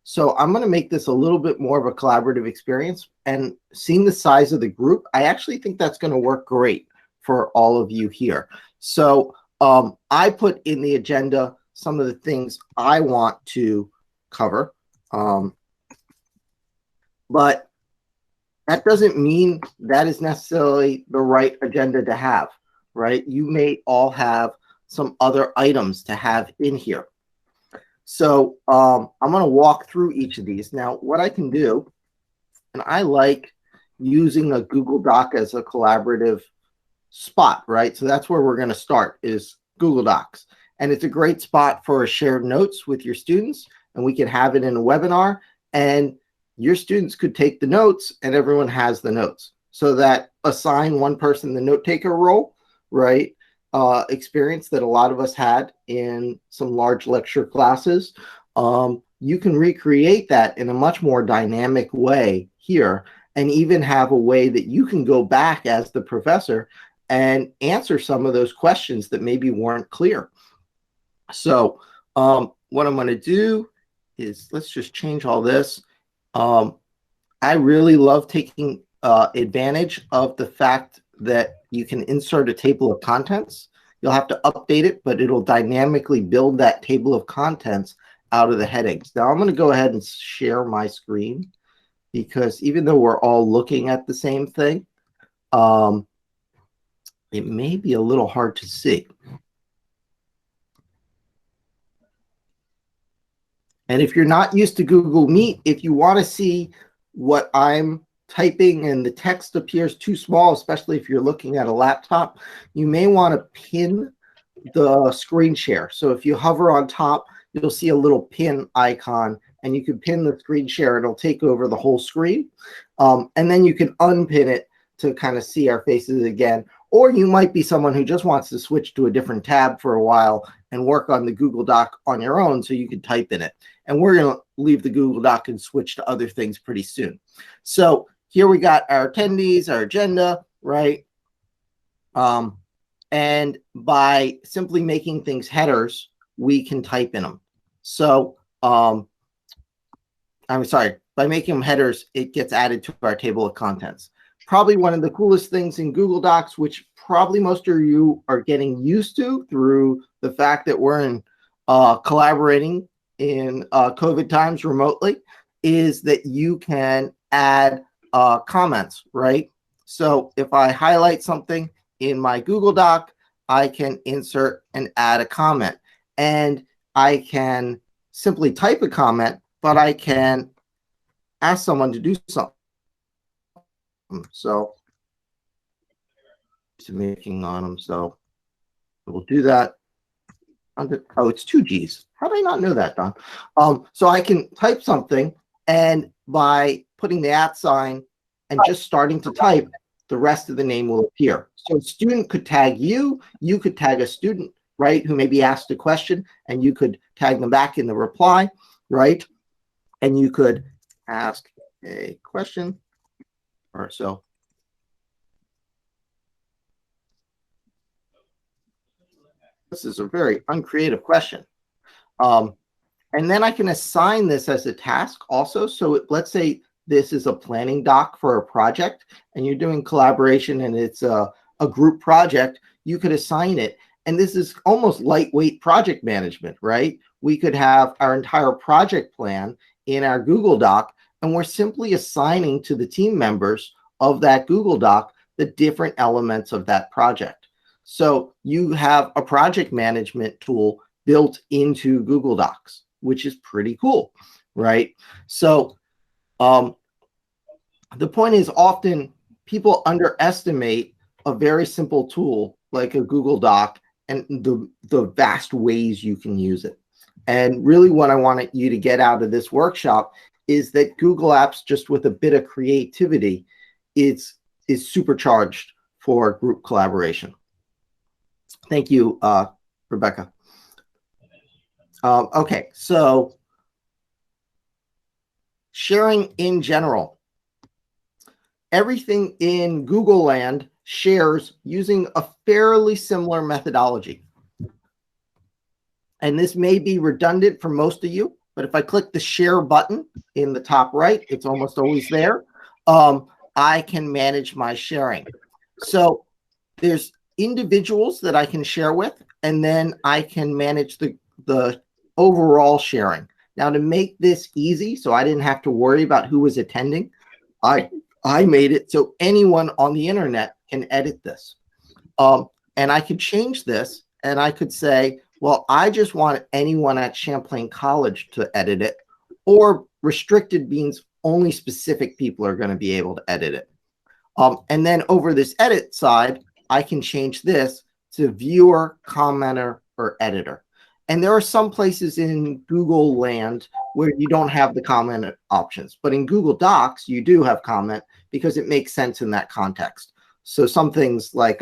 So I'm going to make this a little bit more of a collaborative experience, and seeing the size of the group, I actually think that's going to work great for all of you here. So I put in the agenda some of the things I want to cover, but that doesn't mean that is necessarily the right agenda to have, right? You may all have some other items to have in here. So I'm going to walk through each of these. Now, what I can do, and I like using a Google Doc as a collaborative spot, right? So that's where we're going to start, is Google Docs. And it's a great spot for shared notes with your students, and we can have it in a webinar, and your students could take the notes and everyone has the notes. So that assign one person the note taker role, right? Experience that a lot of us had in some large lecture classes. You can recreate that in a much more dynamic way here, and even have a way that you can go back as the professor and answer some of those questions that maybe weren't clear. So what I'm going to do is, let's just change all this. I really love taking advantage of the fact that you can insert a table of contents. You'll have to update it, but it'll dynamically build that table of contents out of the headings. Now I'm going to go ahead and share my screen, because even though we're all looking at the same thing, it may be a little hard to see. And if you're not used to Google Meet, if you want to see what I'm typing and the text appears too small, especially if you're looking at a laptop, you may want to pin the screen share. So if you hover on top, you'll see a little pin icon, and you can pin the screen share. It'll take over the whole screen. And then you can unpin it to kind of see our faces again. Or you might be someone who just wants to switch to a different tab for a while and work on the Google Doc on your own, so you can type in it. And we're going to leave the Google Doc and switch to other things pretty soon. So here we got our attendees, our agenda, right? And by simply making things headers, we can type in them. So I'm sorry, by making them headers, it gets added to our table of contents. Probably one of the coolest things in Google Docs, which probably most of you are getting used to through the fact that we're in collaborating in COVID times remotely, is that you can add comments, right? So if I highlight something in my Google Doc, I can insert and add a comment. And I can simply type a comment, but I can ask someone to do something. So making on them. So we'll do that. Oh, it's 2 G's. How did I not know that, Don? So I can type something, and by putting the @ sign and just starting to type, the rest of the name will appear. So a student could tag you, you could tag a student, right, who maybe asked a question, and you could tag them back in the reply, right? And you could ask a question or so. This is a very uncreative question. And then I can assign this as a task also. So let's say this is a planning doc for a project, and you're doing collaboration, and it's a group project. You could assign it. And this is almost lightweight project management, right? We could have our entire project plan in our Google Doc, and we're simply assigning to the team members of that Google Doc the different elements of that project. So you have a project management tool built into Google Docs, which is pretty cool, right? So the point is, often people underestimate a very simple tool like a Google Doc and the vast ways you can use it. And really what I wanted you to get out of this workshop is that Google Apps, just with a bit of creativity, is supercharged for group collaboration. Thank you, Rebecca. Okay, so sharing in general. Everything in Google land shares using a fairly similar methodology. And this may be redundant for most of you, But if I click the share button in the top right, it's almost always there. I can manage my sharing. So there's individuals that I can share with, and then I can manage the overall sharing. Now, to make this easy, so I didn't have to worry about who was attending, I made it so anyone on the internet can edit this. And I could change this, and I could say, well, I just want anyone at Champlain College to edit it, or restricted means only specific people are going to be able to edit it. And then over this edit side, I can change this to viewer, commenter, or editor. And there are some places in Google land where you don't have the comment options, but in Google Docs, you do have comment because it makes sense in that context. So some things like,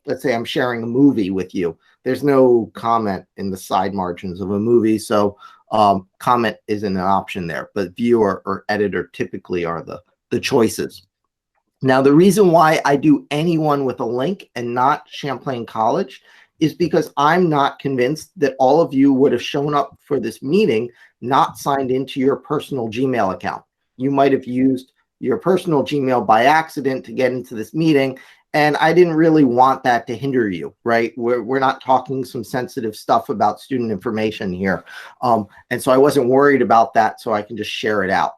let's say I'm sharing a movie with you. There's no comment in the side margins of a movie, so comment isn't an option there, but viewer or editor typically are the choices. Now, the reason why I do anyone with a link and not Champlain College is because I'm not convinced that all of you would have shown up for this meeting not signed into your personal Gmail account. You might have used your personal Gmail by accident to get into this meeting, and I didn't really want that to hinder you, right? We're not talking some sensitive stuff about student information here. And so I wasn't worried about that, so I can just share it out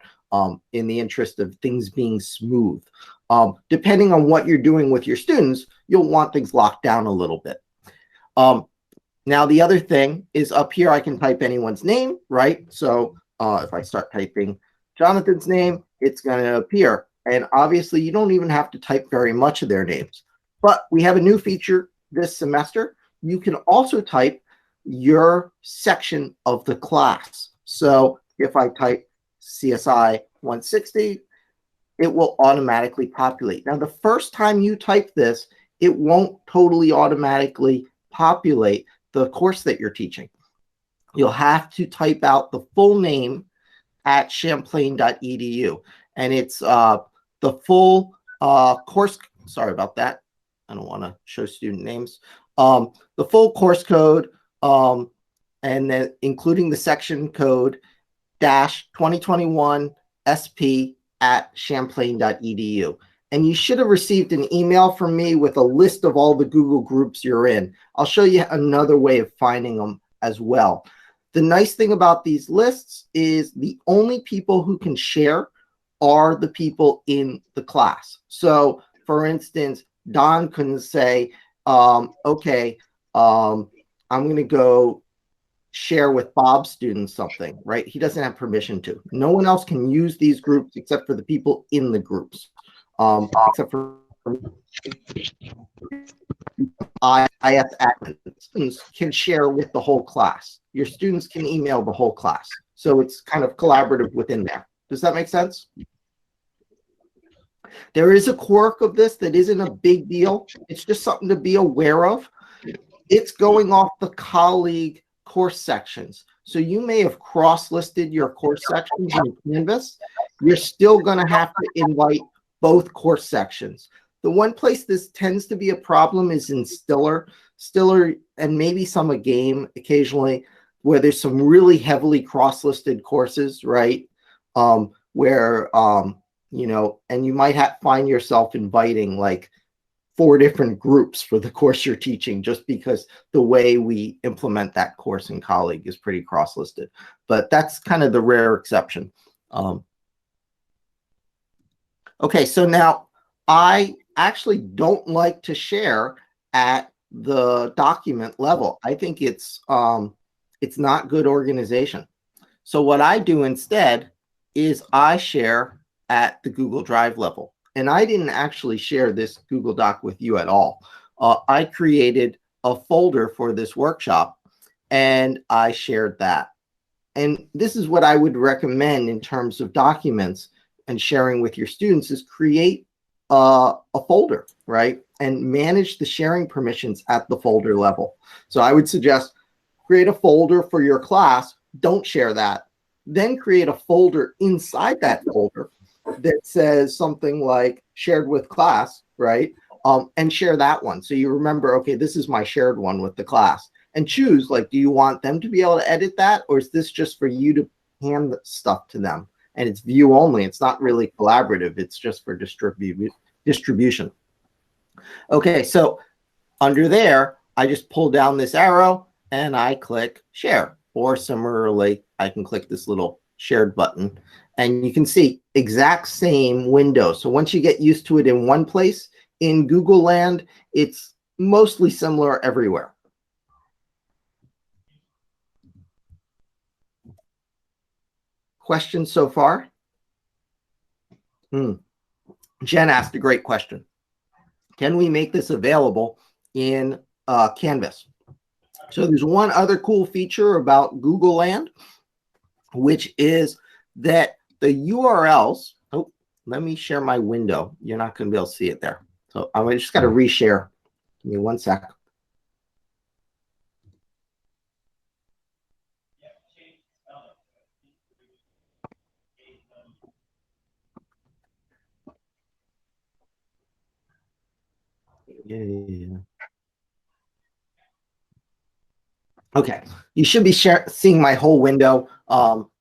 in the interest of things being smooth. Depending on what you're doing with your students, you'll want things locked down a little bit. Now, the other thing is up here, I can type anyone's name, right? So if I start typing Jonathan's name, it's going to appear. And obviously, you don't even have to type very much of their names. But we have a new feature this semester. You can also type your section of the class. So if I type CSI 160, it will automatically populate. Now, the first time you type this, it won't totally automatically populate the course that you're teaching. You'll have to type out the full name at champlain.edu. And it's the full course. Sorry about that. I don't want to show student names. The full course code, and then including the section code -2021 SP at champlain.edu. And you should have received an email from me with a list of all the Google groups you're in. I'll show you another way of finding them as well. The nice thing about these lists is the only people who can share are the people in the class. So for instance, Don couldn't say, okay, I'm going to go share with Bob's students something, right? He doesn't have permission to. No one else can use these groups except for the people in the groups, except for IS admins. Students can share with the whole class. Your students can email the whole class. So it's kind of collaborative within there. Does that make sense? There is a quirk of this that isn't a big deal. It's just something to be aware of. It's going off the colleague course sections. So you may have cross-listed your course sections in Canvas. You're still going to have to invite both course sections. The one place this tends to be a problem is in Stiller, and maybe some a game occasionally, where there's some really heavily cross-listed courses, right? Where, you know, and you might find yourself inviting like 4 different groups for the course you're teaching, just because the way we implement that course in colleague is pretty cross-listed. But that's kind of the rare exception. Okay, so now I actually don't like to share at the document level. I think it's not good organization. So what I do instead is I share at the Google Drive level. And I didn't actually share this Google Doc with you at all. I created a folder for this workshop and I shared that. And this is what I would recommend in terms of documents and sharing with your students is create a folder, right? And manage the sharing permissions at the folder level. So I would suggest create a folder for your class, don't share that. Then create a folder inside that folder that says something like shared with class, right? And share that one. So you remember, okay, this is my shared one with the class. And choose, like, do you want them to be able to edit that? Or is this just for you to hand stuff to them, and it's view only. It's not really collaborative. It's just for distribution. Okay, so under there, I just pull down this arrow and I click share, or similarly, I can click this little shared button and you can see exact same window. So once you get used to it in one place, in Google land, it's mostly similar everywhere. Questions so far? Jen asked a great question. Can we make this available in Canvas? So there's one other cool feature about Google Land, which is that the URLs, oh, let me share my window. You're not going to be able to see it there. So I just got to reshare. Give me 1 sec. Yeah. Okay, you should be seeing my whole window.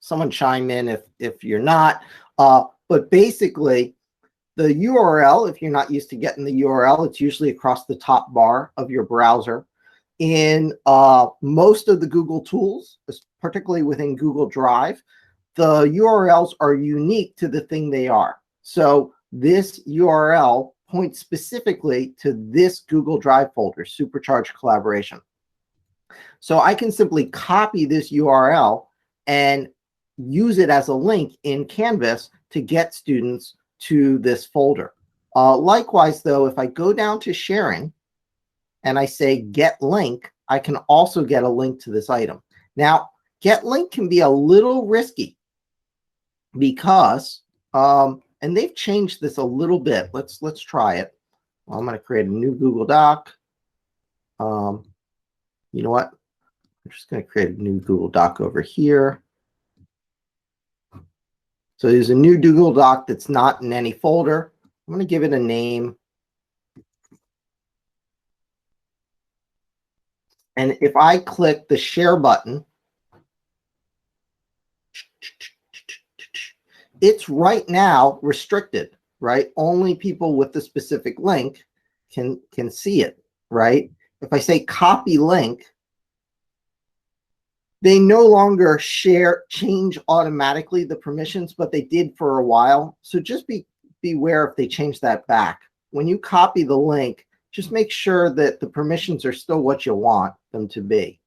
Someone chime in if you're not. But basically, the URL, if you're not used to getting the URL, it's usually across the top bar of your browser. In most of the Google tools, particularly within Google Drive, the URLs are unique to the thing they are. So this URL points specifically to this Google Drive folder, Supercharge Collaboration. So I can simply copy this URL and use it as a link in Canvas to get students to this folder. Likewise, though, if I go down to sharing and I say get link, I can also get a link to this item. Now, get link can be a little risky because, and they've changed this a little bit. Let's try it. Well, I'm going to create a new Google Doc. You know what? I'm just going to create a new Google Doc over here. So there's a new Google Doc that's not in any folder. I'm going to give it a name. And if I click the share button, it's right now restricted, right? Only people with the specific link can see it, right? If I say copy link, they no longer change automatically the permissions, but they did for a while. So just beware if they change that back. When you copy the link, just make sure that the permissions are still what you want them to be.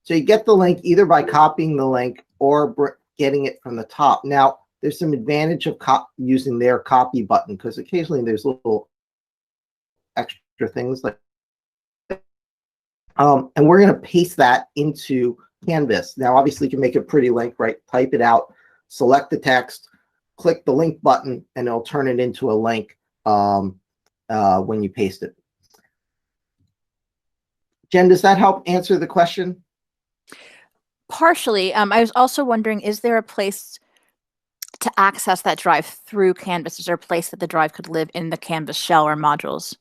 So you get the link either by copying the link or getting it from the top. Now, there's some advantage of using their copy button because occasionally there's little extra things like and we're going to paste that into Canvas. Now, obviously, you can make a pretty link, right? Type it out, select the text, click the link button, and it'll turn it into a link when you paste it. Jen, does that help answer the question? Partially. I was also wondering, is there a place to access that drive through Canvas? Is there a place that the drive could live in the Canvas shell or modules?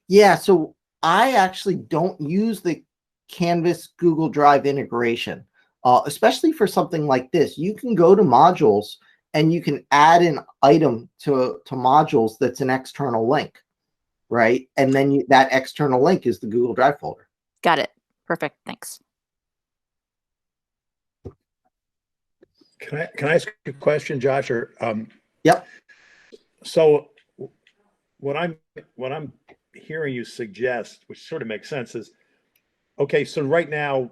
Yeah, so I actually don't use the Canvas Google Drive integration, especially for something like this. You can go to modules and you can add an item to modules that's an external link, right? And then that external link is the Google Drive folder. Got it. Perfect. Thanks. Can I ask you a question, Josh? Or yep. So what I'm hearing you suggest, which sort of makes sense, is okay. So right now,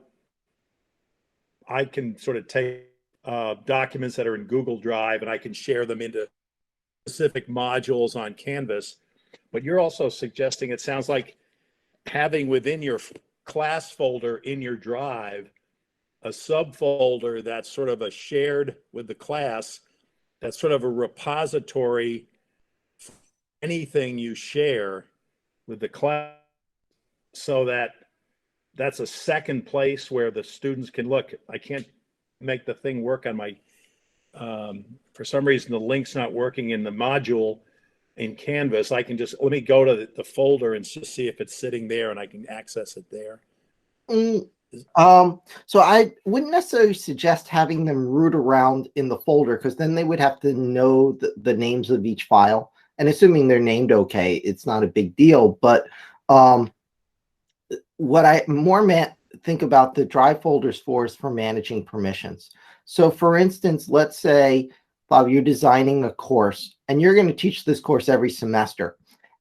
I can sort of take documents that are in Google Drive and I can share them into specific modules on Canvas. But you're also suggesting, it sounds like, having within your class folder in your drive a subfolder that's sort of a shared with the class, that's sort of a repository for anything you share with the class, so that that's a second place where the students can look. I can't make the thing work on my, for some reason, the link's not working in the module in Canvas. I can just, let me go to the folder and just see if it's sitting there and I can access it there. So I wouldn't necessarily suggest having them root around in the folder, because then they would have to know the names of each file. And assuming they're named okay, it's not a big deal. But what I more think about the drive folders for is for managing permissions. So for instance, let's say, Bob, you're designing a course and you're going to teach this course every semester.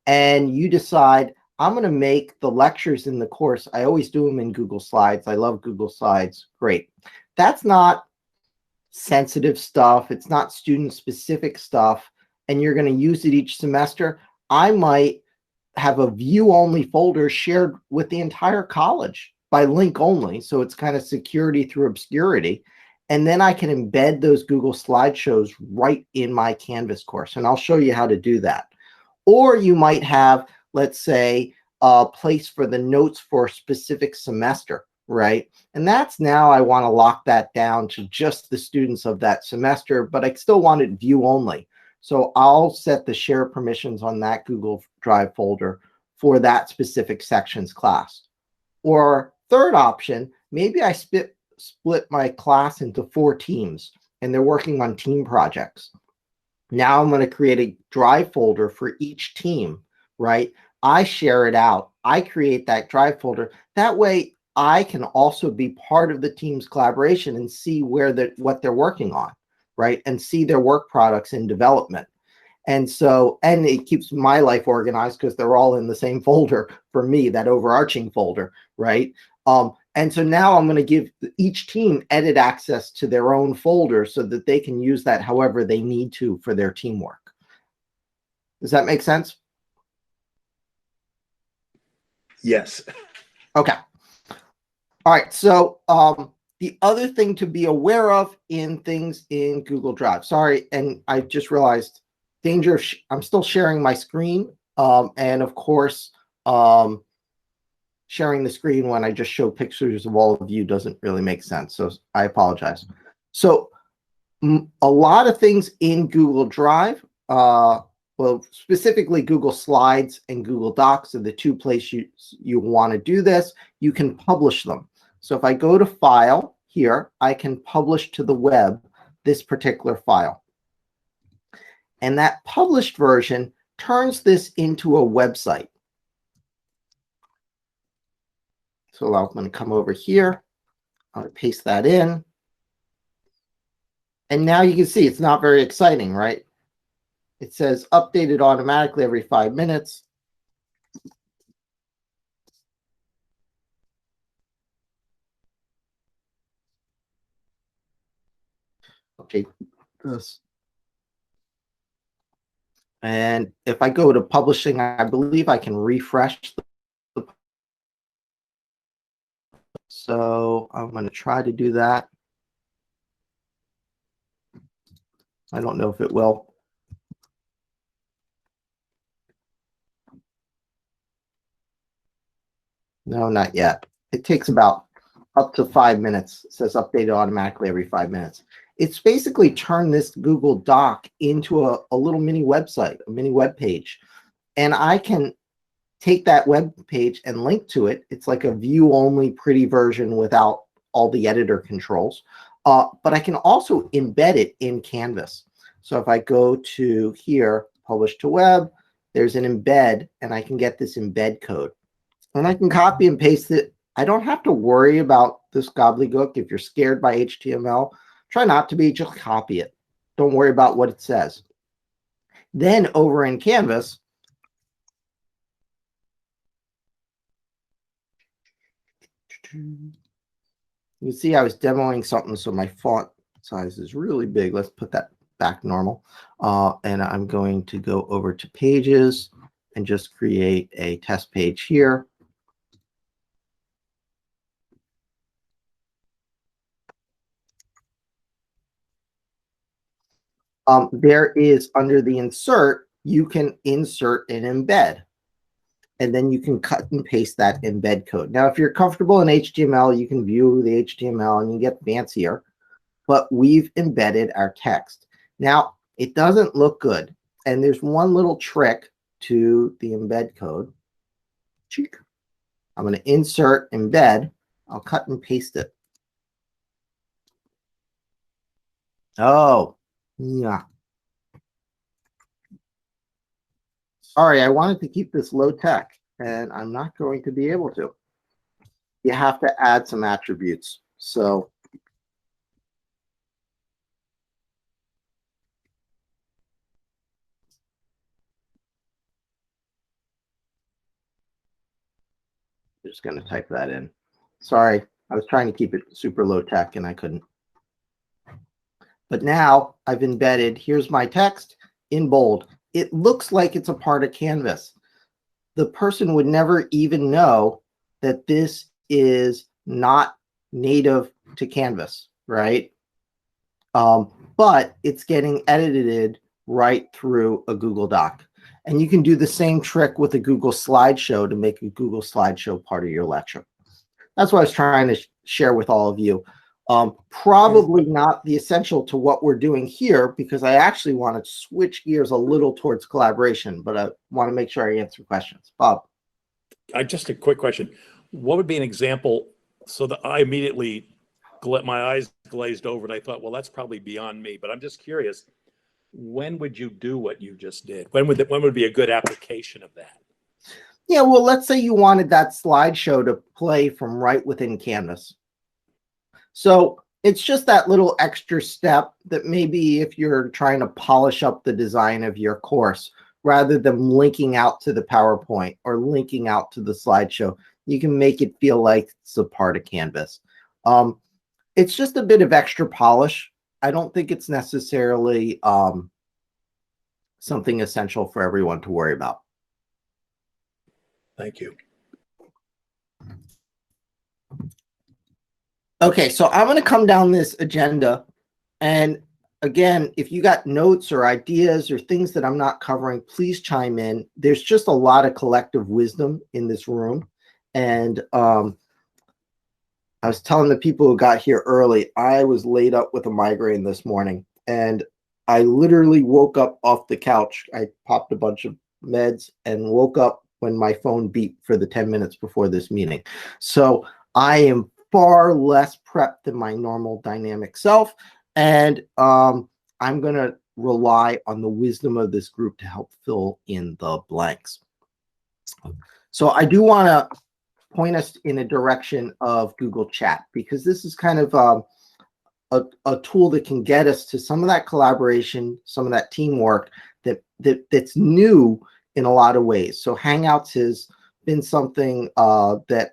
And you decide, I'm going to make the lectures in the course. I always do them in Google Slides. I love Google Slides. Great. That's not sensitive stuff. It's not student specific stuff. And you're going to use it each semester. I might have a view only folder shared with the entire college by link only. So it's kind of security through obscurity. And then I can embed those Google slideshows right in my Canvas course. And I'll show you how to do that. Or you might have, let's say, a place for the notes for a specific semester, right? And that's now I want to lock that down to just the students of that semester, but I still want it view only. So I'll set the share permissions on that Google Drive folder for that specific section's class. Or third option, maybe I split my class into 4 teams and they're working on team projects. Now I'm going to create a Drive folder for each team, right? I share it out. I create that Drive folder. That way I can also be part of the team's collaboration and see what they're working on, right? And see their work products in development. And so, and it keeps my life organized because they're all in the same folder for me, that overarching folder, right? And so now I'm going to give each team edit access to their own folder so that they can use that however they need to for their teamwork. Does that make sense? Yes. Okay. All right. So the other thing to be aware of in things in Google Drive. Sorry, and I just realized danger of I'm still sharing my screen. And of course, sharing the screen when I just show pictures of all of you doesn't really make sense. So I apologize. So a lot of things in Google Drive, well, specifically Google Slides and Google Docs are the 2 places you want to do this. You can publish them. So if I go to File here, I can publish to the web this particular file. And that published version turns this into a website. So I'm going to come over here. I'll paste that in. And now you can see it's not very exciting, right? It says updated automatically every 5 minutes. Okay, this. And if I go to publishing, I believe I can refresh the. So I'm going to try to do that. I don't know if it will. No, not yet. It takes about up to 5 minutes. It says updated automatically every 5 minutes. It's basically turned this Google Doc into a little mini website, a mini web page. And I can take that web page and link to it. It's like a view-only pretty version without all the editor controls. But I can also embed it in Canvas. So if I go to here, publish to web, there's an embed, and I can get this embed code. And I can copy and paste it. I don't have to worry about this gobbledygook. If you're scared by HTML, try not to be, just copy it. Don't worry about what it says. Then over in Canvas, you see I was demoing something, so my font size is really big. Let's put that back normal. And I'm going to go over to Pages and just create a test page here. There is, under the insert, you can insert an embed. And then you can cut and paste that embed code. Now, if you're comfortable in HTML, you can view the HTML and you get fancier. But we've embedded our text. Now, it doesn't look good. And there's one little trick to the embed code. I'm going to insert embed. I'll cut and paste it. Oh, yeah. Sorry, I wanted to keep this low tech, and I'm not going to be able to. You have to add some attributes. So I'm just going to type that in. Sorry, I was trying to keep it super low tech and I couldn't. But now I've embedded, here's my text in bold. It looks like it's a part of Canvas. The person would never even know that this is not native to Canvas, right? But it's getting edited right through a Google Doc. And you can do the same trick with a Google slideshow to make a Google slideshow part of your lecture. That's what I was trying to share with all of you. Probably not the essential to what we're doing here, because I actually want to switch gears a little towards collaboration, but I want to make sure I answer questions. Bob. Just a quick question. What would be an example so that I immediately my eyes glazed over and I thought, well, that's probably beyond me, but I'm just curious. When would you do what you just did? When would be a good application of that? Yeah, well, let's say you wanted that slideshow to play from right within Canvas. So it's just that little extra step that maybe if you're trying to polish up the design of your course, rather than linking out to the PowerPoint or linking out to the slideshow, you can make it feel like it's a part of Canvas. It's just a bit of extra polish. I don't think it's necessarily something essential for everyone to worry about. Thank you. Okay, so I'm going to come down this agenda. And again, if you got notes or ideas or things that I'm not covering, please chime in. There's just a lot of collective wisdom in this room. And I was telling the people who got here early, I was laid up with a migraine this morning. And I literally woke up off the couch. I popped a bunch of meds and woke up when my phone beeped for the 10 minutes before this meeting. So I am far less prepped than my normal dynamic self. And I'm going to rely on the wisdom of this group to help fill in the blanks. So I do want to point us in a direction of Google Chat, because this is kind of a tool that can get us to some of that collaboration, some of that teamwork that's new in a lot of ways. So Hangouts has been something that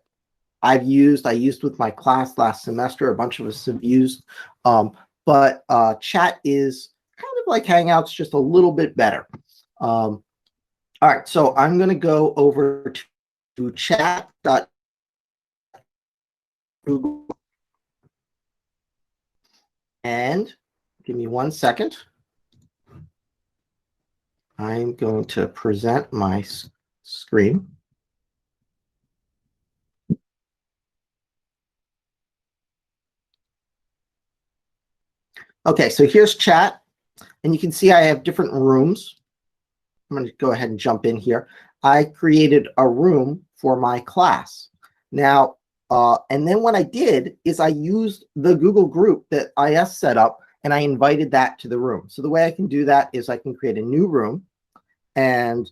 I used with my class last semester. A bunch of us have used, but Chat is kind of like Hangouts, just a little bit better. All right, so I'm going to go over to chat.google. And give me 1 second. I'm going to present my screen. Okay, so here's chat. And you can see I have different rooms. I'm going to go ahead and jump in here. I created a room for my class. Now, and then what I did is I used the Google group that IS set up, and I invited that to the room. So the way I can do that is I can create a new room, and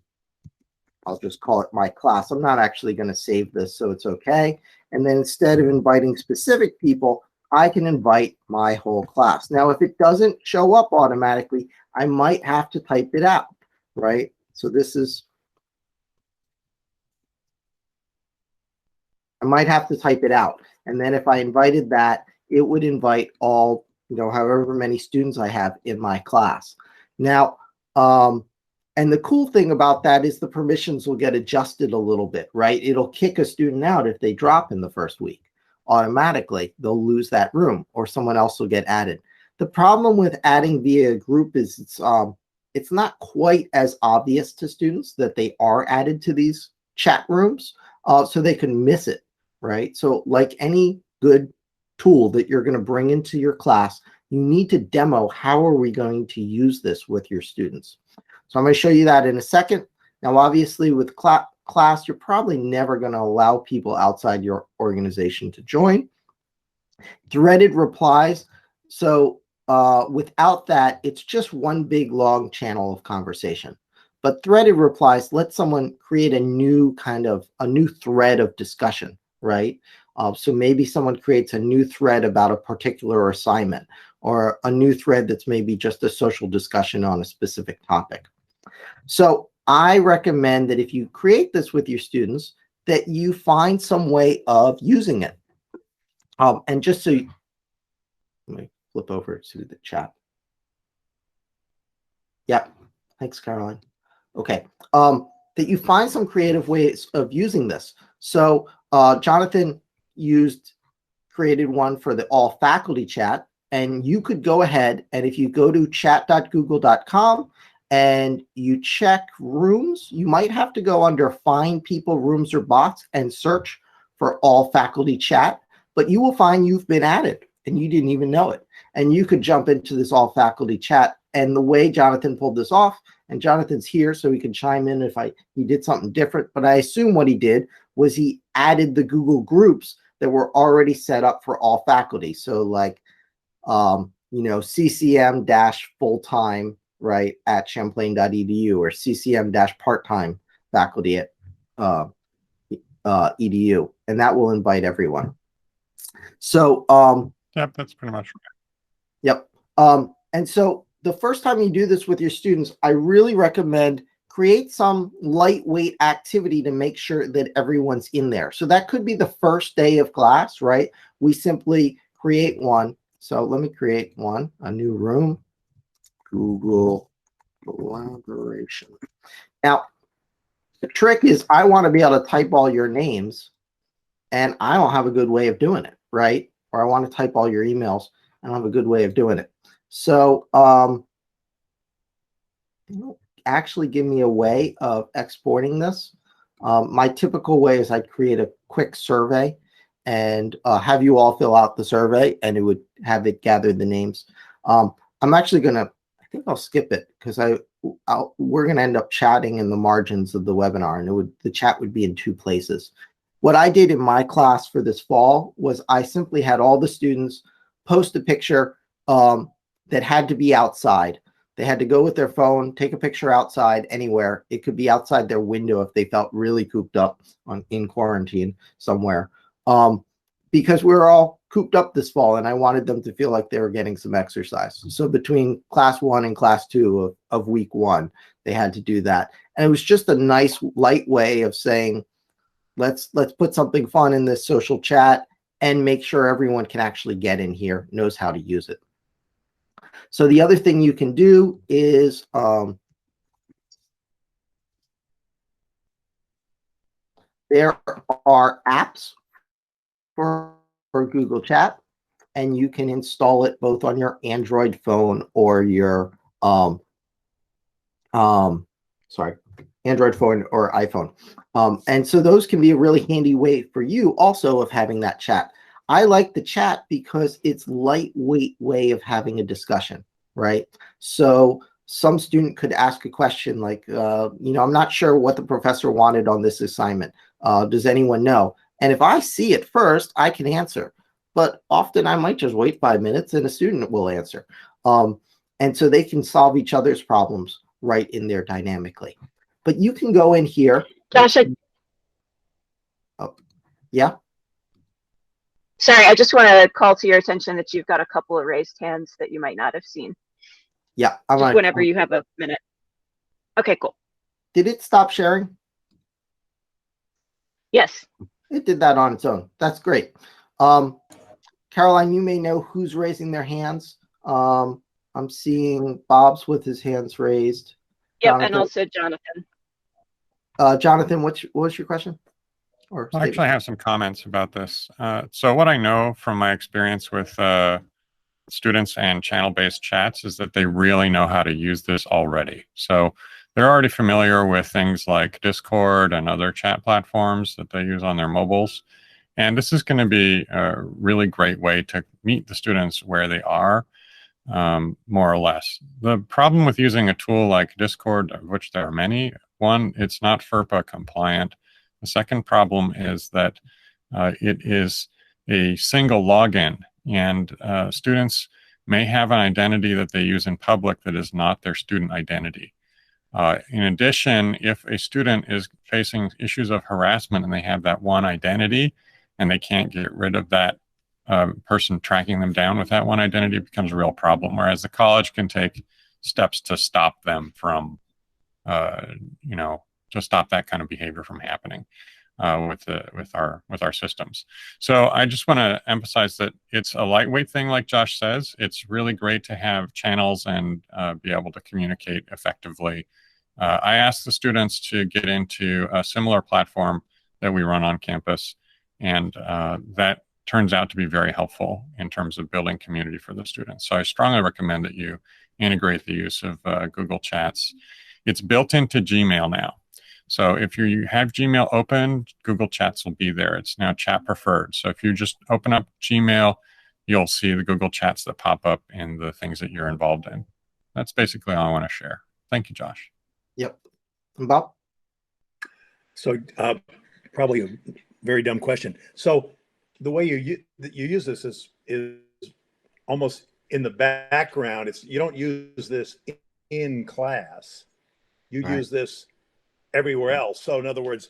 I'll just call it my class. I'm not actually going to save this, so it's okay. And then instead of inviting specific people, I can invite my whole class. Now, if it doesn't show up automatically, I might have to type it out, right? So this is, I might have to type it out. And then if I invited that, it would invite all, however many students I have in my class. Now, and the cool thing about that is the permissions will get adjusted a little bit, right? It'll kick a student out if they drop in the first week. Automatically, they'll lose that room, or someone else will get added. The problem with adding via group is it's not quite as obvious to students that they are added to these chat rooms, so they can miss it, right? So like any good tool that you're going to bring into your class, you need to demo how are we going to use this with your students. So I'm going to show you that in a second. Now, obviously, with class, you're probably never going to allow people outside your organization to join. Threaded replies. So without that, it's just one big long channel of conversation. But threaded replies let someone create a new thread of discussion, right? So maybe someone creates a new thread about a particular assignment, or a new thread that's maybe just a social discussion on a specific topic. So I recommend that if you create this with your students, that you find some way of using it. And just so let me flip over to the chat. Yep. Thanks, Caroline. Okay. That you find some creative ways of using this. So Jonathan created one for the all faculty chat, and you could go ahead and if you go to chat.google.com and you check rooms, you might have to go under find people, rooms, or bots and search for all faculty chat, but you will find you've been added and you didn't even know it. And you could jump into this all faculty chat. And the way Jonathan pulled this off, and Jonathan's here so he can chime in if he did something different, but I assume what he did was he added the Google groups that were already set up for all faculty. So like, CCM-full-time, right, at champlain.edu, or CCM-part-time faculty at edu, and that will invite everyone. So yep, that's pretty much right. Yep. And so the first time you do this with your students, I really recommend create some lightweight activity to make sure that everyone's in there. So that could be the first day of class, right? We simply create one. So let me create one, a new room, Google collaboration. Now, the trick is I want to be able to type all your names, and I don't have a good way of doing it, right? Or I want to type all your emails. I don't have a good way of doing it. So actually give me a way of exporting this. My typical way is I'd create a quick survey and have you all fill out the survey, and it would have it gather the names. I'm actually going to, I think I'll skip it because we're going to end up chatting in the margins of the webinar, and the chat would be in two places. What I did in my class for this fall was I simply had all the students post a picture that had to be outside. They had to go with their phone, take a picture outside anywhere. It could be outside their window if they felt really cooped up in quarantine somewhere. Because we were all cooped up this fall, and I wanted them to feel like they were getting some exercise. So between class 1 and class 2 of week 1, they had to do that. And it was just a nice light way of saying, let's put something fun in this social chat and make sure everyone can actually get in here, knows how to use it. So the other thing you can do is there are apps for Google Chat, and you can install it both on your Android phone or your Android phone or iPhone. And so those can be a really handy way for you also of having that chat. I like the chat because it's lightweight way of having a discussion, right? So some student could ask a question like, I'm not sure what the professor wanted on this assignment. Does anyone know? And if I see it first, I can answer. But often I might just wait 5 minutes and a student will answer. And so they can solve each other's problems right in there dynamically. But you can go in here. Josh, Yeah. Sorry, I just want to call to your attention that you've got a couple of raised hands that you might not have seen. Yeah. Just whenever you have a minute. Okay, cool. Did it stop sharing? Yes. It did that on its own. That's great. Caroline, you may know who's raising their hands. I'm seeing Bob's with his hands raised. Yep, Jonathan. and also Jonathan. Jonathan, what's your question? I actually have some comments about this. So what I know from my experience with students and channel-based chats is that they really know how to use this already. So they're already familiar with things like Discord and other chat platforms that they use on their mobiles. And this is going to be a really great way to meet the students where they are, more or less. The problem with using a tool like Discord, of which there are many, One, it's not FERPA compliant. The second problem is that it is a single login, and students may have an identity that they use in public that is not their student identity. In addition, if a student is facing issues of harassment and they have that one identity and they can't get rid of that person tracking them down with that one identity, it becomes a real problem, whereas the college can take steps to stop them from, to stop that kind of behavior from happening with our systems. So I just want to emphasize that it's a lightweight thing, like Josh says. It's really great to have channels and be able to communicate effectively. I asked the students to get into a similar platform that we run on campus, and that turns out to be very helpful in terms of building community for the students. So I strongly recommend that you integrate the use of Google Chats. It's built into Gmail now. So if you have Gmail open, Google Chats will be there. It's now chat preferred. So if you just open up Gmail, you'll see the Google Chats that pop up in the things that you're involved in. That's basically all I want to share. Thank you, Josh. Yep. Bob? So probably a very dumb question. So the way you use this is almost in the background. You don't use this in class. You use this everywhere else. So in other words,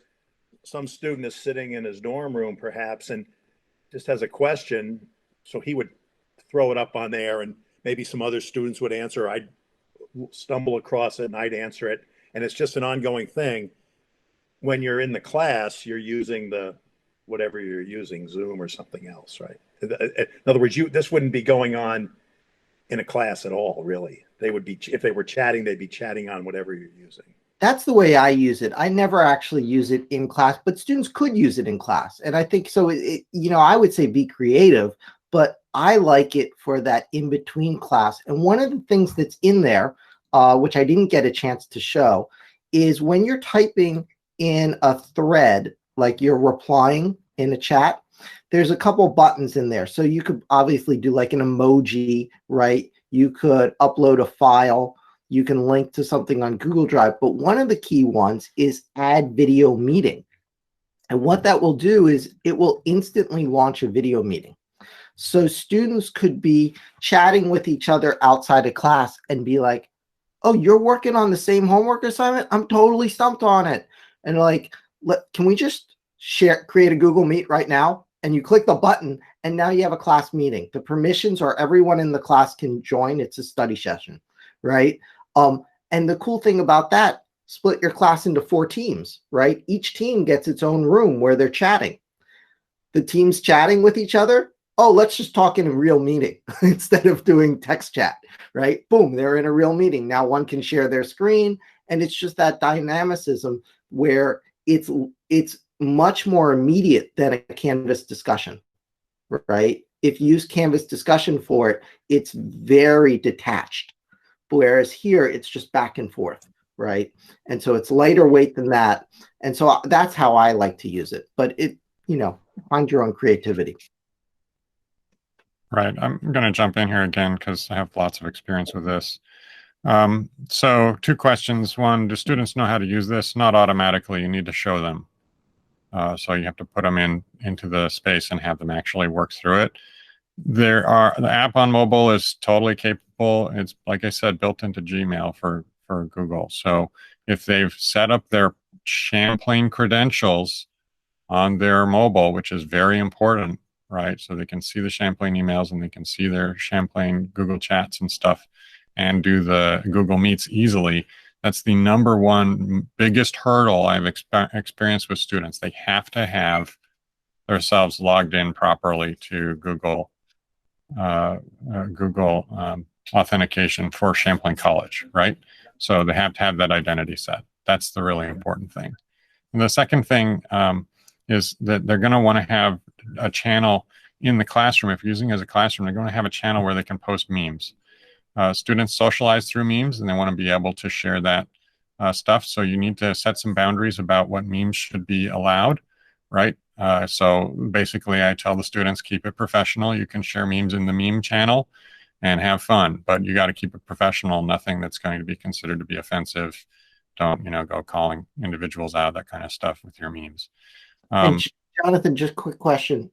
some student is sitting in his dorm room perhaps and just has a question. So he would throw it up on there and maybe some other students would answer. I'd stumble across it and I'd answer it. And it's just an ongoing thing. When you're in the class, you're using whatever you're using, Zoom or something else, right? In other words, this wouldn't be going on in a class at all, really. They would be, if they were chatting, they'd be chatting on whatever you're using. That's the way I use it. I never actually use it in class, but students could use it in class. And I think so, I would say be creative, but I like it for that in-between class. And one of the things that's in there, which I didn't get a chance to show, is when you're typing in a thread, like you're replying in a chat, there's a couple buttons in there. So you could obviously do like an emoji, right? You could upload a file. You can link to something on Google Drive, but one of the key ones is add video meeting. And what that will do is it will instantly launch a video meeting. So students could be chatting with each other outside of class and be like, oh, you're working on the same homework assignment? I'm totally stumped on it. And like, can we just create a Google Meet right now? And you click the button and now you have a class meeting. The permissions are everyone in the class can join. It's a study session, right? And the cool thing about that, split your class into 4 teams, right? Each team gets its own room where they're chatting. The teams chatting with each other, oh, let's just talk in a real meeting instead of doing text chat, right? Boom, they're in a real meeting. Now one can share their screen, and it's just that dynamicism where it's much more immediate than a Canvas discussion, right? If you use Canvas discussion for it, it's very detached. Whereas here, it's just back and forth, right? And so it's lighter weight than that. And so that's how I like to use it. But find your own creativity. Right. I'm going to jump in here again because I have lots of experience with this. So 2 questions. One, do students know how to use this? Not automatically. You need to show them. So you have to put them into the space and have them actually work through it. The app on mobile is totally capable. It's, like I said, built into Gmail for Google. So if they've set up their Champlain credentials on their mobile, which is very important, right? So they can see the Champlain emails and they can see their Champlain Google Chats and stuff and do the Google Meets easily. That's the #1 biggest hurdle I've experienced with students. They have to have themselves logged in properly to Google authentication for Champlain College, right? So they have to have that identity set. That's the really important thing. And the second thing is that they're going to want to have a channel in the classroom. If you're using it as a classroom, they're going to have a channel where they can post memes. Students socialize through memes and they want to be able to share that stuff. So you need to set some boundaries about what memes should be allowed, right? So basically I tell the students, keep it professional. You can share memes in the meme channel and have fun, but you got to keep it professional. Nothing that's going to be considered to be offensive don't, go calling individuals out, that kind of stuff with your memes. And Jonathan, just quick question.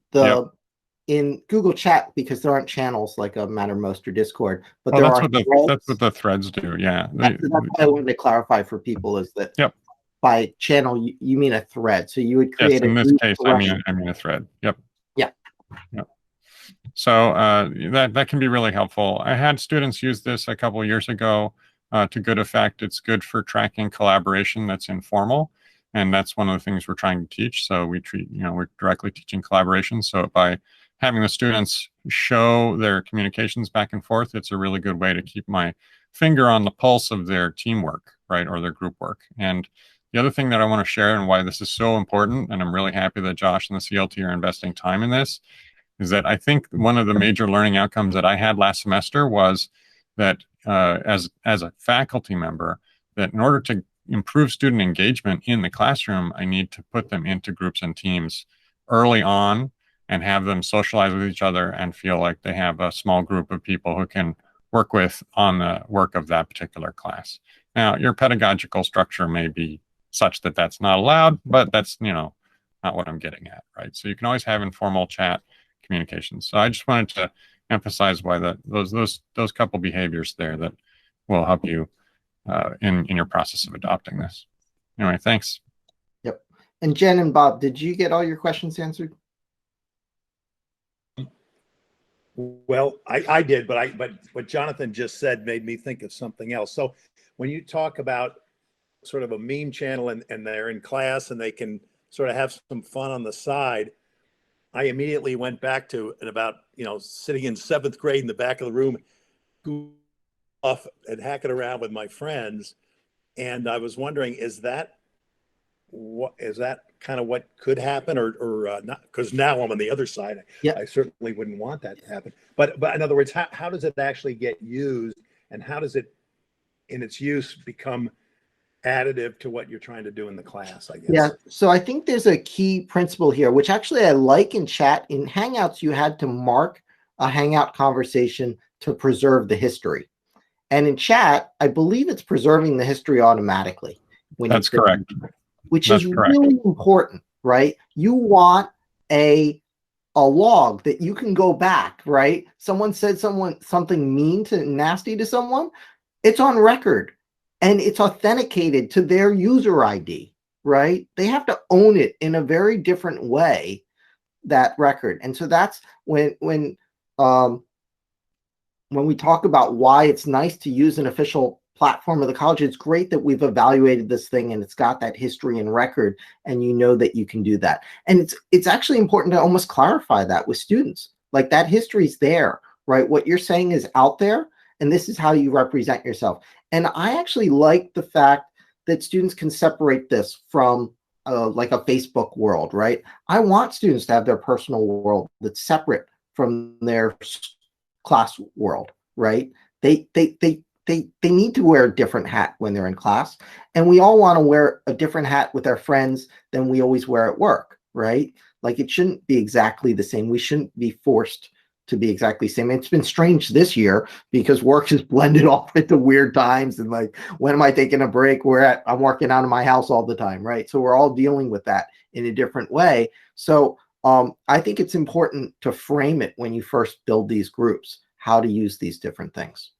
In Google Chat, because there aren't channels like a Mattermost or Discord, but there are threads. That's what the threads do. Yeah. That's why I wanted to clarify for people is that by channel, you mean a thread. So you would create in this case, I mean a thread. Yep. So that can be really helpful. I had students use this a couple of years ago to good effect. It's good for tracking collaboration that's informal. And that's one of the things we're trying to teach. So we're directly teaching collaboration. So by having the students show their communications back and forth, it's a really good way to keep my finger on the pulse of their teamwork, right, or their group work. And the other thing that I want to share and why this is so important, and I'm really happy that Josh and the CLT are investing time in this, is that I think one of the major learning outcomes that I had last semester was that as a faculty member, that in order to improve student engagement in the classroom, I need to put them into groups and teams early on and have them socialize with each other and feel like they have a small group of people who can work with on the work of that particular class. Now, your pedagogical structure may be such that that's not allowed, but that's, not what I'm getting at, right? So you can always have informal chat communications. So I just wanted to emphasize why those couple behaviors there that will help you in your process of adopting this. Anyway, thanks. Yep. And Jen and Bob, did you get all your questions answered? Well, I did, but what Jonathan just said made me think of something else. So when you talk about sort of a meme channel and they're in class and they can sort of have some fun on the side, I immediately went back to about, sitting in 7th grade in the back of the room, off and hacking around with my friends. And I was wondering, is that kind of what could happen or not? Because now I'm on the other side. I certainly wouldn't want that to happen. But in other words, how does it actually get used, and how does it in its use become additive to what you're trying to do in the class, I guess? Yeah, so I think there's a key principle here, which actually I like in chat. In Hangouts, you had to mark a Hangout conversation to preserve the history. And in chat, I believe it's preserving the history automatically. That's correct. Which is really important, right? You want a log that you can go back, right? Someone said something mean to nasty to someone, it's on record and it's authenticated to their user ID, right? They have to own it in a very different way, that record. And so that's when we talk about why it's nice to use an official platform of the college, it's great that we've evaluated this thing and it's got that history and record, and you know that you can do that. And it's actually important to almost clarify that with students. Like, that history's there, right? What you're saying is out there, and this is how you represent yourself. And I actually like the fact that students can separate this from like a Facebook world, right? I want students to have their personal world that's separate from their class world, right? They need to wear a different hat when they're in class, and we all want to wear a different hat with our friends than we always wear at work, right? Like, it shouldn't be exactly the same. We shouldn't be forced to be exactly the same. It's been strange this year because work is blended off at the weird times, and like, when am I taking a break? I'm working out of my house all the time, right? So we're all dealing with that in a different way. So I think it's important to frame it when you first build these groups, how to use these different things.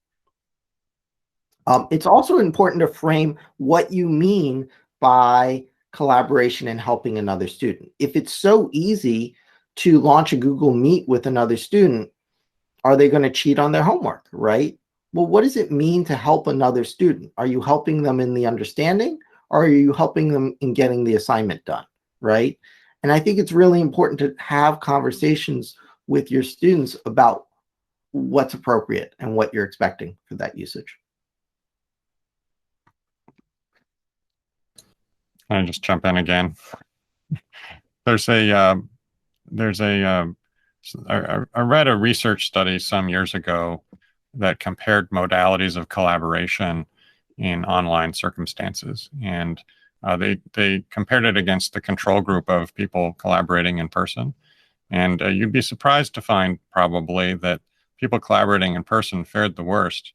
It's also important to frame what you mean by collaboration and helping another student. If it's so easy to launch a Google Meet with another student, are they going to cheat on their homework, right? Well, what does it mean to help another student? Are you helping them in the understanding, or are you helping them in getting the assignment done, right? And I think it's really important to have conversations with your students about what's appropriate and what you're expecting for that usage. I just jump in again. I read a research study some years ago that compared modalities of collaboration in online circumstances, and they compared it against the control group of people collaborating in person. And you'd be surprised to find probably that people collaborating in person fared the worst.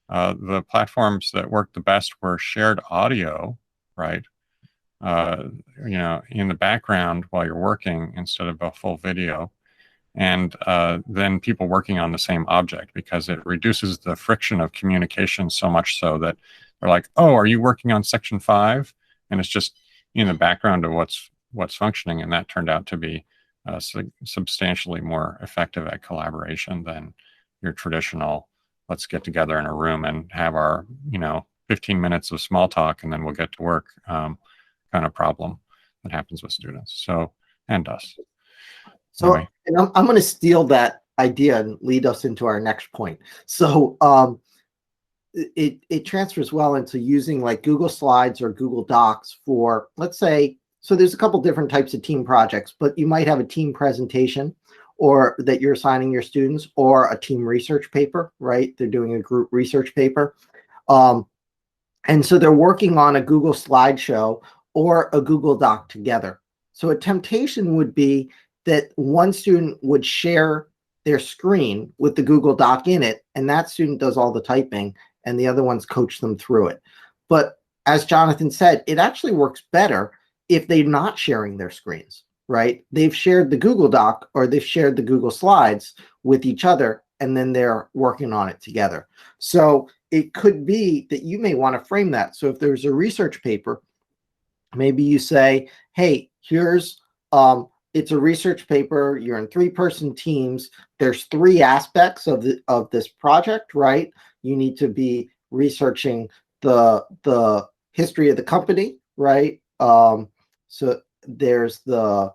The platforms that worked the best were shared audio, right? In the background while you're working instead of a full video. And then people working on the same object, because it reduces the friction of communication so much so that they're like, oh, are you working on section 5? And it's just in the background of what's functioning. And that turned out to be substantially more effective at collaboration than your traditional, let's get together in a room and have our 15 minutes of small talk and then we'll get to work kind of problem that happens with students. So, and us. So, anyway. and I'm going to steal that idea and lead us into our next point. So it transfers well into using like Google Slides or Google Docs for, let's say, so there's a couple different types of team projects, but you might have a team presentation or that you're assigning your students, or a team research paper, right? They're doing a group research paper. And so they're working on a Google slideshow or a Google Doc together. So a temptation would be that one student would share their screen with the Google Doc in it, and that student does all the typing, and the other ones coach them through it. But as Jonathan said, it actually works better if they're not sharing their screens, right? They've shared the Google Doc or they've shared the Google Slides with each other, and then they're working on it together. So it could be that you may want to frame that. So if there's a research paper, maybe you say, hey, here's it's a research paper. You're in 3-person teams. There's 3 aspects of this project, right? You need to be researching the history of the company, right? So there's the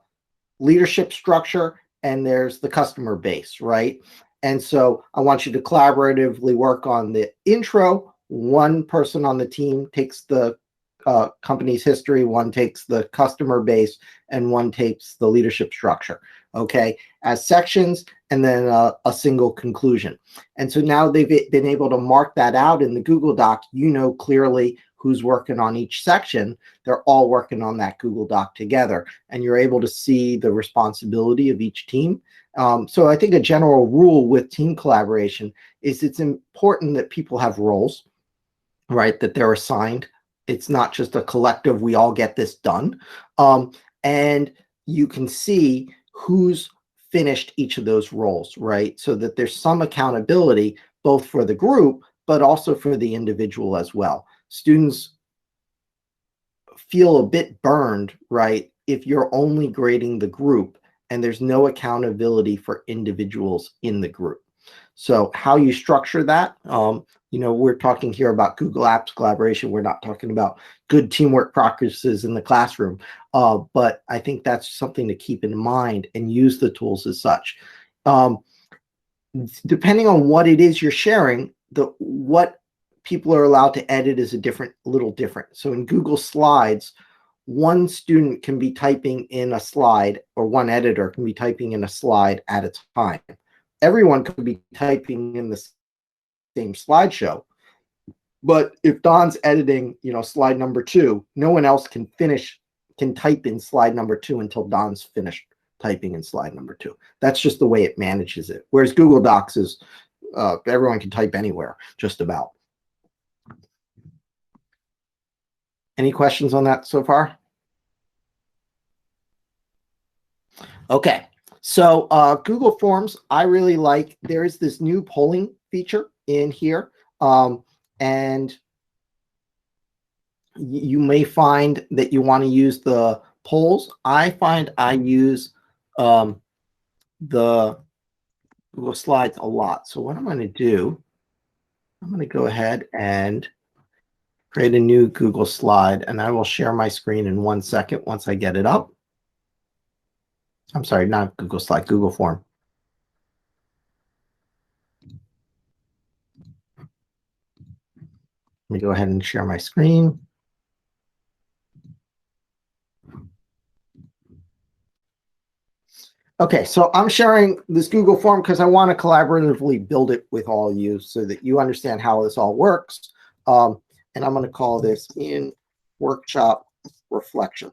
leadership structure and there's the customer base, right? And so I want you to collaboratively work on the intro. One person on the team takes the company's history, one takes the customer base, and one takes the leadership structure, okay, as sections, and then a single conclusion. And so now they've been able to mark that out in the Google Doc. You know clearly who's working on each section. They're all working on that Google Doc together, and you're able to see the responsibility of each team. So I think a general rule with team collaboration is it's important that people have roles, right, that they're assigned. It's not just a collective, we all get this done. And you can see who's finished each of those roles, right? So that there's some accountability both for the group, but also for the individual as well. Students feel a bit burned, right, if you're only grading the group and there's no accountability for individuals in the group. So how you structure that, we're talking here about Google Apps collaboration. We're not talking about good teamwork practices in the classroom, but I think that's something to keep in mind and use the tools as such. Depending on what it is you're sharing, what people are allowed to edit is a little different. So in Google Slides, one student can be typing in a slide, or one editor can be typing in a slide at a time. Everyone could be typing in the same slideshow, but if Don's editing, slide number 2, no one else can type in slide number 2 until Don's finished typing in slide number 2. That's just the way it manages it. Whereas Google Docs is everyone can type anywhere, just about. Any questions on that so far? Okay. So Google Forms, I really like. There is this new polling feature in here, and you may find that you want to use the polls. I find I use the Google Slides a lot. So what I'm going to do, I'm going to go ahead and create a new Google slide, and I will share my screen in 1 second once I get it up. I'm sorry, not Google Slide, Google Form. Let me go ahead and share my screen. Okay, so I'm sharing this Google Form because I want to collaboratively build it with all of you so that you understand how this all works. And I'm going to call this in workshop reflection.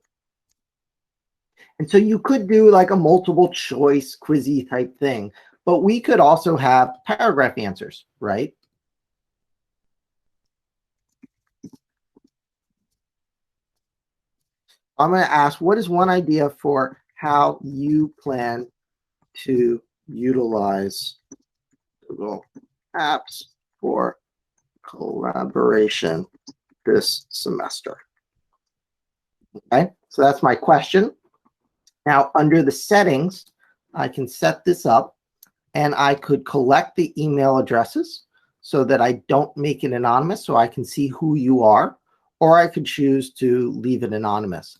And so you could do like a multiple choice quizzy type thing, but we could also have paragraph answers, right? I'm going to ask, what is one idea for how you plan to utilize Google Apps for collaboration this semester? Okay, so that's my question. Now, under the settings, I can set this up, and I could collect the email addresses so that I don't make it anonymous, so I can see who you are, or I could choose to leave it anonymous.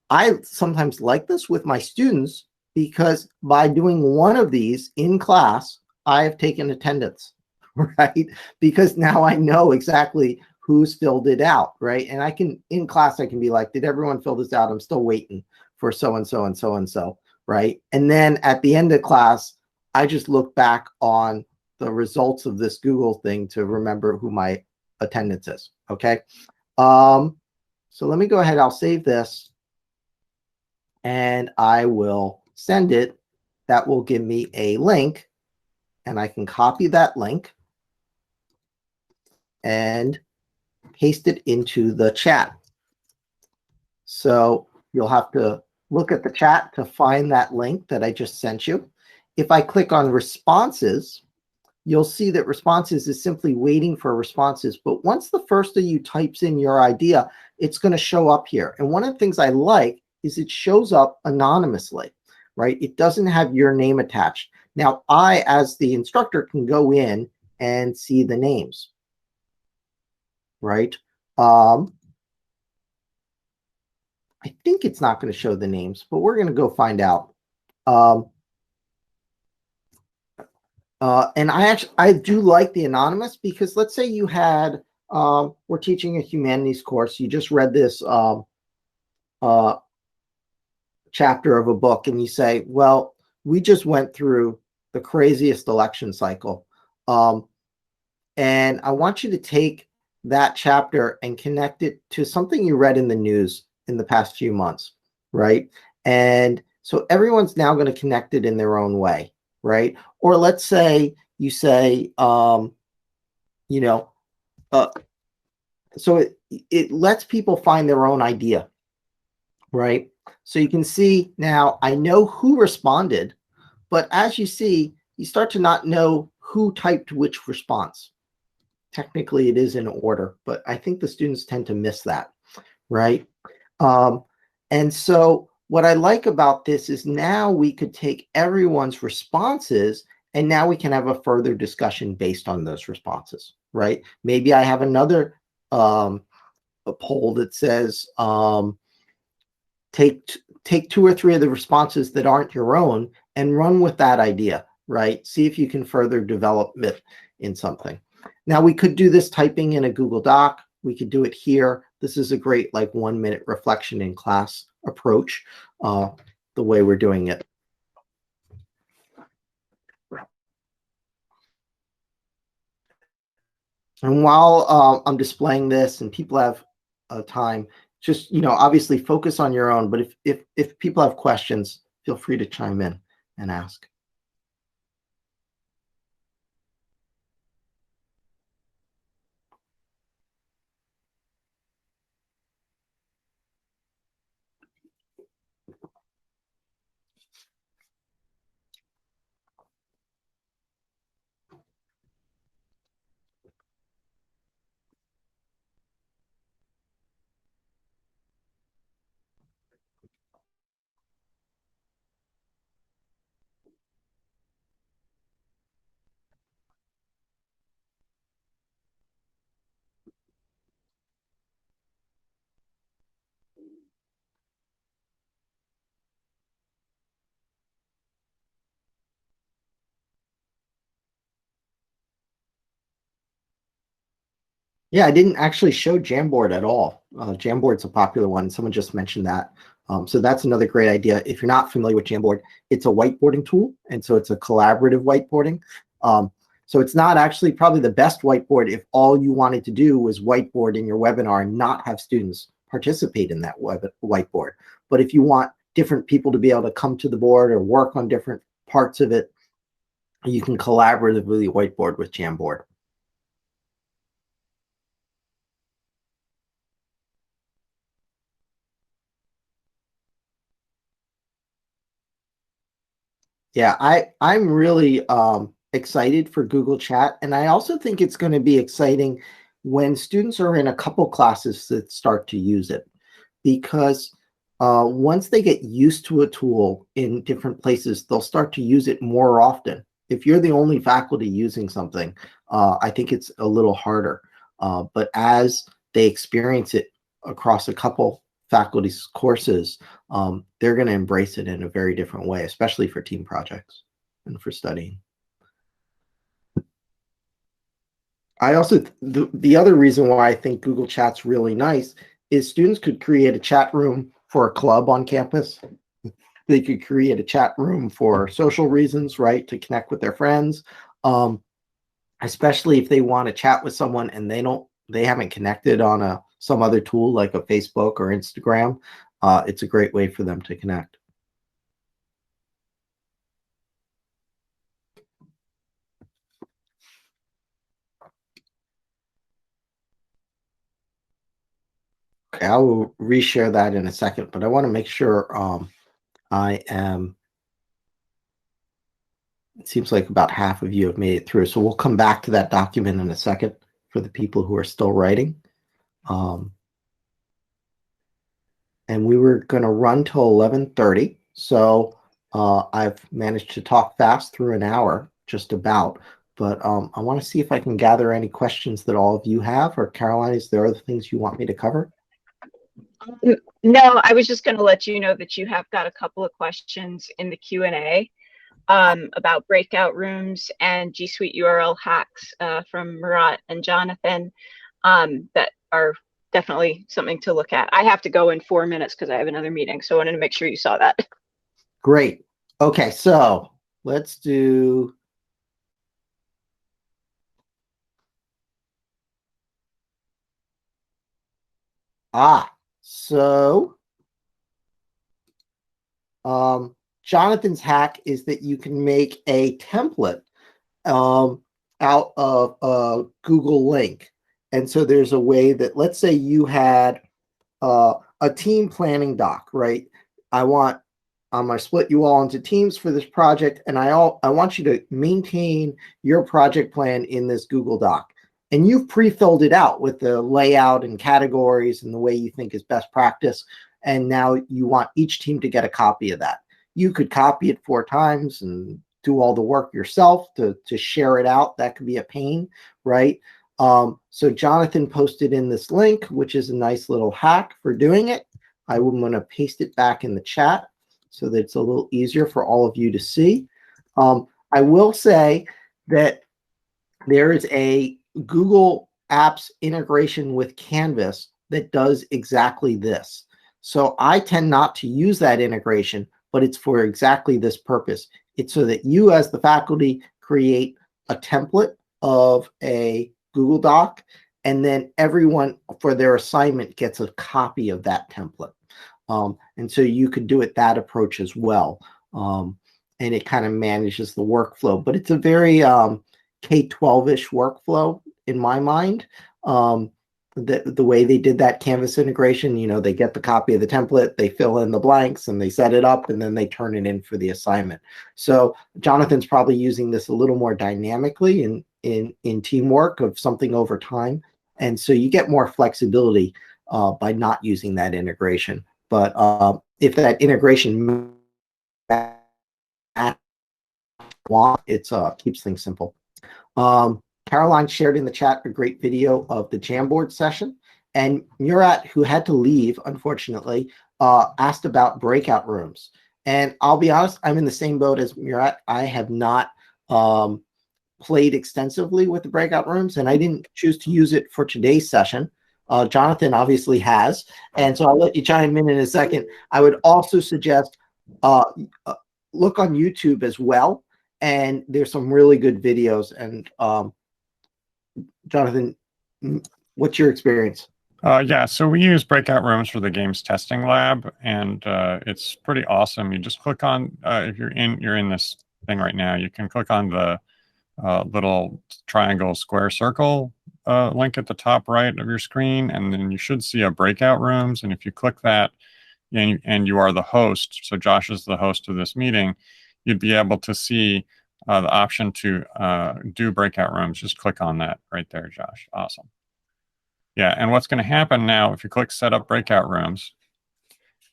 I sometimes like this with my students because by doing one of these in class, I have taken attendance, right? Because now I know exactly who's filled it out, right? And I can, in class, I can be like, did everyone fill this out? I'm still waiting for so-and-so and so-and-so, right? And then at the end of class, I just look back on the results of this Google thing to remember who my attendance is, okay? So let me go ahead, I'll save this, and I will send it. That will give me a link, and I can copy that link and paste it into the chat. So you'll have to look at the chat to find that link that I just sent you. If I click on responses, you'll see that responses is simply waiting for responses. But once the first of you types in your idea, it's going to show up here. And one of the things I like is it shows up anonymously, right? It doesn't have your name attached. Now, I, as the instructor, can go in and see the names, right? I think it's not going to show the names, but we're going to go find out. And I do like the anonymous, because let's say you had, we're teaching a humanities course. You just read this chapter of a book, and you say, well, we just went through the craziest election cycle. And I want you to take that chapter and connect it to something you read in the news in the past few months, right? And so everyone's now going to connect it in their own way, right? Or let's say you say, so it lets people find their own idea, right? So you can see now I know who responded, but as you see, you start to not know who typed which response. Technically, it is in order, but I think the students tend to miss that, right? And so what I like about this is now we could take everyone's responses, and now we can have a further discussion based on those responses, right? Maybe I have another a poll that says, take 2 or 3 of the responses that aren't your own and run with that idea, right? See if you can further develop it in something. Now, we could do this typing in a Google Doc. We could do it here. This is a great 1-minute reflection in class approach, the way we're doing it. And while I'm displaying this and people have time, just, obviously focus on your own. But if people have questions, feel free to chime in and ask. Yeah, I didn't actually show Jamboard at all. Jamboard's a popular one. Someone just mentioned that. So that's another great idea. If you're not familiar with Jamboard, it's a whiteboarding tool. And so it's a collaborative whiteboarding. So it's not actually probably the best whiteboard if all you wanted to do was whiteboard in your webinar and not have students participate in that whiteboard. But if you want different people to be able to come to the board or work on different parts of it, you can collaboratively whiteboard with Jamboard. Yeah, I'm really excited for Google Chat, and I also think it's going to be exciting when students are in a couple classes that start to use it, because once they get used to a tool in different places, they'll start to use it more often. If you're the only faculty using something, I think it's a little harder. But as they experience it across a couple faculty's courses, they're going to embrace it in a very different way, especially for team projects and for studying. I also, the other reason why I think Google Chat's really nice is students could create a chat room for a club on campus. They could create a chat room for social reasons, right, to connect with their friends, especially if they want to chat with someone and they haven't connected on some other tool like a Facebook or Instagram. It's a great way for them to connect. Okay, I will reshare that in a second, but I want to make sure I am. It seems like about half of you have made it through, so we'll come back to that document in a second for the people who are still writing. And we were going to run till 11:30, so I've managed to talk fast through an hour, just about. But I want to see if I can gather any questions that all of you have. Or Caroline, is there other things you want me to cover? No, I was just going to let you know that you have got a couple of questions in the Q&A about breakout rooms and G Suite URL hacks from Murat and Jonathan that are definitely something to look at. I have to go in 4 minutes because I have another meeting, so I wanted to make sure you saw that. Great. Okay, so let's do. So Jonathan's hack is that you can make a template out of a Google link. And so there's a way that, let's say you had a team planning doc, right? I'm going to split you all into teams for this project, and I want you to maintain your project plan in this Google Doc. And you've pre-filled it out with the layout and categories and the way you think is best practice. And now you want each team to get a copy of that. You could copy it 4 times and do all the work yourself to share it out. That could be a pain, right? So Jonathan posted in this link, which is a nice little hack for doing it. I'm going to paste it back in the chat so that it's a little easier for all of you to see. I will say that there is a Google Apps integration with Canvas that does exactly this. So I tend not to use that integration, but it's for exactly this purpose. It's so that you as the faculty create a template of a Google Doc, and then everyone for their assignment gets a copy of that template. And so you could do it that approach as well. And it kind of manages the workflow, but it's a very K-12-ish workflow in my mind. The way they did that Canvas integration, you know, they get the copy of the template, they fill in the blanks, and they set it up, and then they turn it in for the assignment. So Jonathan's probably using this a little more dynamically in teamwork of something over time. And so you get more flexibility by not using that integration. But if that integration it keeps things simple. Caroline shared in the chat a great video of the Jamboard session, and Murat, who had to leave, unfortunately, asked about breakout rooms. And I'll be honest, I'm in the same boat as Murat. I have not played extensively with the breakout rooms, and I didn't choose to use it for today's session. Jonathan obviously has, and so I'll let you chime in a second. I would also suggest look on YouTube as well, and there's some really good videos. And Jonathan, what's your experience? Yeah, so we use breakout rooms for the games testing lab, and it's pretty awesome. You just click on if you're in this thing right now, you can click on the little triangle square circle link at the top right of your screen, and then you should see a breakout rooms. And if you click that, and you are the host, so Josh is the host of this meeting, you'd be able to see the option to do breakout rooms. Just click on that right there, Josh. Awesome. Yeah, and what's going to happen now, if you click Set Up Breakout Rooms,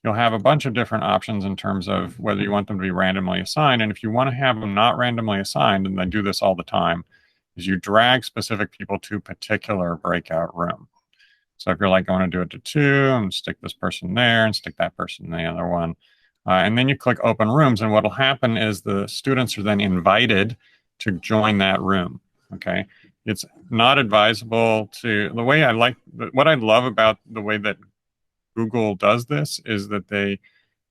you'll have a bunch of different options in terms of whether you want them to be randomly assigned. And if you want to have them not randomly assigned, and I do this all the time, is you drag specific people to a particular breakout room. So if you're like, I want to do it to 2, and stick this person there and stick that person in the other one. And then you click Open Rooms, and what will happen is the students are then invited to join that room, okay? It's not advisable to, the way I like, what I love about the way that Google does this is that they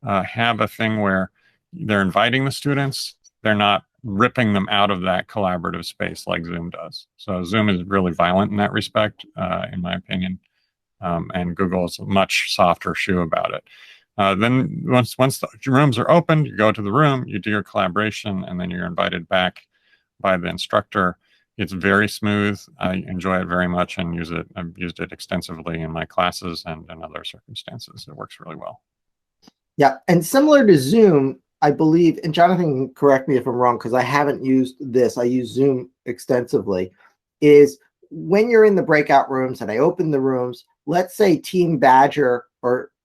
have a thing where they're inviting the students, they're not ripping them out of that collaborative space like Zoom does. So Zoom is really violent in that respect, in my opinion, and Google is a much softer shoe about it. Then once the rooms are opened, you go to the room, you do your collaboration, and then you're invited back by the instructor. It's very smooth. I enjoy it very much and use it. I've used it extensively in my classes and in other circumstances. It works really well. Yeah, and similar to Zoom, I believe, and Jonathan can correct me if I'm wrong because I haven't used this. I use Zoom extensively. Is when you're in the breakout rooms and I open the rooms, let's say Team Badger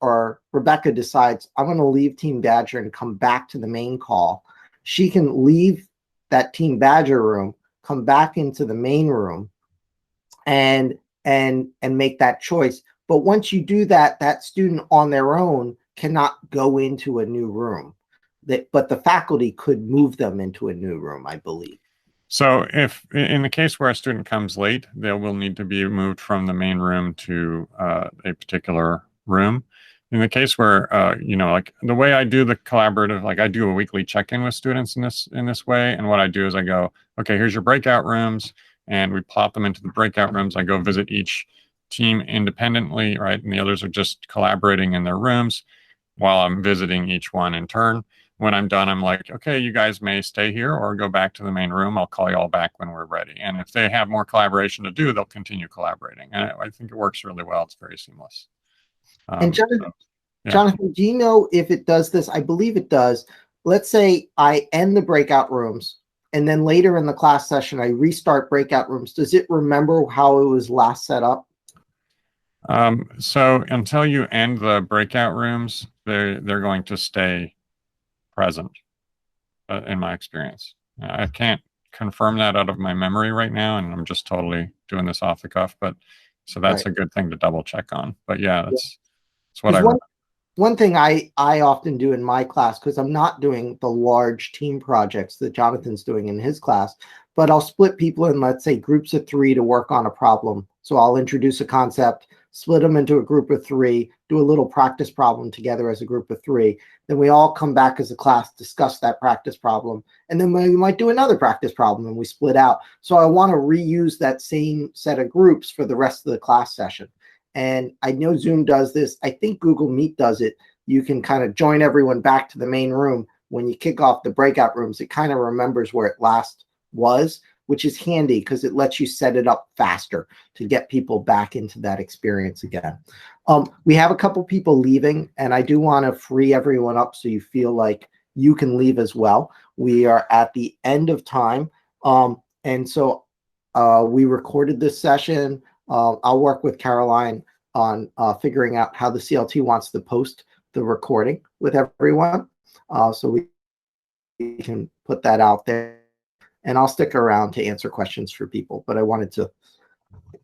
or Rebecca decides I'm going to leave Team Badger and come back to the main call. She can leave that Team Badger room, come back into the main room, and make that choice. But once you do that, that student on their own cannot go into a new room. But the faculty could move them into a new room, I believe. So if in the case where a student comes late, they will need to be moved from the main room to a particular room. In the case where, like the way I do the collaborative, like I do a weekly check-in with students in this way. And what I do is I go, okay, here's your breakout rooms, and we plop them into the breakout rooms. I go visit each team independently, right? And the others are just collaborating in their rooms while I'm visiting each one in turn. When I'm done, I'm like, okay, you guys may stay here or go back to the main room. I'll call you all back when we're ready. And if they have more collaboration to do, they'll continue collaborating. And I think it works really well. It's very seamless. And Jonathan, do you know if it does this? I believe it does. Let's say I end the breakout rooms, and then later in the class session, I restart breakout rooms. Does it remember how it was last set up? So until you end the breakout rooms, they're going to stay present, in my experience. I can't confirm that out of my memory right now, and I'm just totally doing this off the cuff, but so that's right. A good thing to double check on. But yeah, that's what I remember. One thing I often do in my class, because I'm not doing the large team projects that Jonathan's doing in his class, but I'll split people in, let's say, groups of 3 to work on a problem. So I'll introduce a concept, split them into a group of 3, do a little practice problem together as a group of 3. Then we all come back as a class, discuss that practice problem, and then we might do another practice problem and we split out. So I want to reuse that same set of groups for the rest of the class session. And I know Zoom does this. I think Google Meet does it. You can kind of join everyone back to the main room. When you kick off the breakout rooms, it kind of remembers where it last was, which is handy because it lets you set it up faster to get people back into that experience again. We have a couple people leaving, and I do want to free everyone up so you feel like you can leave as well. We are at the end of time. And so we recorded this session. I'll work with Caroline on figuring out how the CLT wants to post the recording with everyone. So we can put that out there. And I'll stick around to answer questions for people, but I wanted to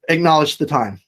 acknowledge the time.